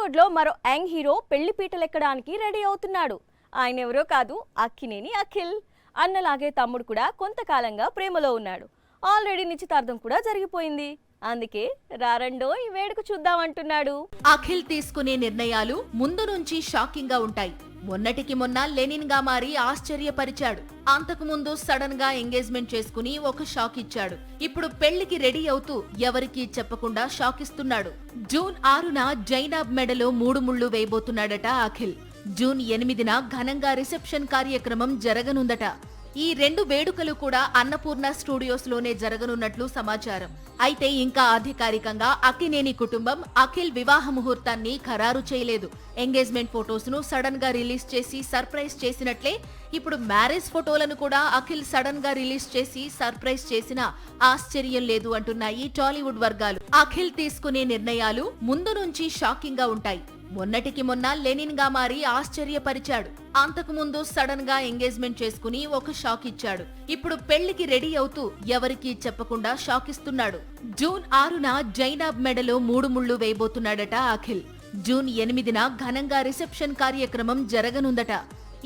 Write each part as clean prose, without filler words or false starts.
టాలీవుడ్ లో మరో young hero పెళ్లి పీటలెక్కడానికి రెడీ అవుతున్నాడు. ఆయన ఎవరో కాదు, అక్కినేని అఖిల్. అన్నలాగే తమ్ముడు కూడా కొంతకాలంగా ప్రేమలో ఉన్నాడు. ఆల్రెడీ నిశ్చితార్థం కూడా జరిగిపోయింది. అందుకే రారండో ఈ వేడుక చూద్దామంటున్నాడు. అఖిల్ తీసుకునే నిర్ణయాలు ముందు నుంచి షాకింగ్ గా ఉంటాయి. మొన్నటికి మొన్న లెనిన్ గా మారి ఆశ్చర్యపరిచాడు. అంతకు ముందు సడన్ గా ఎంగేజ్మెంట్ చేసుకుని ఒక షాక్ ఇచ్చాడు. ఇప్పుడు పెళ్లికి రెడీ అవుతూ ఎవరికీ చెప్పకుండా షాక్ ఇస్తున్నాడు. జూన్ 6న జైనాబ్ మెడలో 3 ముళ్లు వేయబోతున్నాడట అఖిల్. జూన్ 8న ఘనంగా రిసెప్షన్ కార్యక్రమం జరగనుందట. ఈ 2 వేడుకలు కూడా అన్నపూర్ణ స్టూడియోస్ లోనే జరగనున్నట్లు సమాచారం. అయితే ఇంకా అధికారికంగా అక్కినేని కుటుంబం అఖిల్ వివాహ ముహూర్తాన్ని ఖరారు చేయలేదు. ఎంగేజ్మెంట్ ఫొటోస్ ను సడన్ గా రిలీజ్ చేసి సర్ప్రైజ్ చేసినట్లే ఇప్పుడు మ్యారేజ్ ఫోటోలను కూడా అఖిల్ సడన్ గా రిలీజ్ చేసి సర్ప్రైజ్ చేసినా ఆశ్చర్యం లేదు అంటున్నాయి టాలీవుడ్ వర్గాలు. అఖిల్ తీసుకునే నిర్ణయాలు ముందు నుంచి షాకింగ్ గా ఉంటాయి. మొన్నటికి మొన్న లెనిన్ గా మారి ఆశ్చర్యపరిచాడు. అంతకు ముందు సడన్ గా ఎంగేజ్మెంట్ చేసుకుని ఒక షాక్ ఇచ్చాడు. ఇప్పుడు పెళ్లికి రెడీ అవుతూ ఎవరికీ చెప్పకుండా షాక్ ఇస్తున్నాడు. జూన్ 6న జైనాబ్ మెడలో 3 ముళ్లు వేయబోతున్నాడట అఖిల్. జూన్ 8న ఘనంగా రిసెప్షన్ కార్యక్రమం జరగనుందట.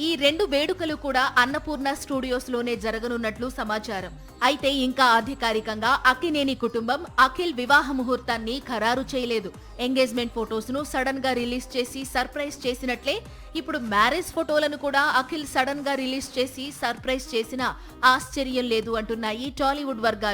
ఈ 2 వేడుకలు కూడా అన్నపూర్ణ స్టూడియోస్ లోనే జరగనున్నట్లు సమాచారం. అయితే ఇంకా అధికారికంగా అక్కినేని కుటుంబం అఖిల్ వివాహ ముహూర్తాన్ని ఖరారు చేయలేదు. ఎంగేజ్మెంట్ ఫొటోస్ ను సడన్ గా రిలీజ్ చేసి సర్ప్రైజ్ చేసినట్లే ఇప్పుడు మ్యారేజ్ ఫోటోలను కూడా అఖిల్ సడన్ గా రిలీజ్ చేసి సర్ప్రైజ్ చేసినా ఆశ్చర్యం లేదు అంటున్నాయి టాలీవుడ్ వర్గాలు.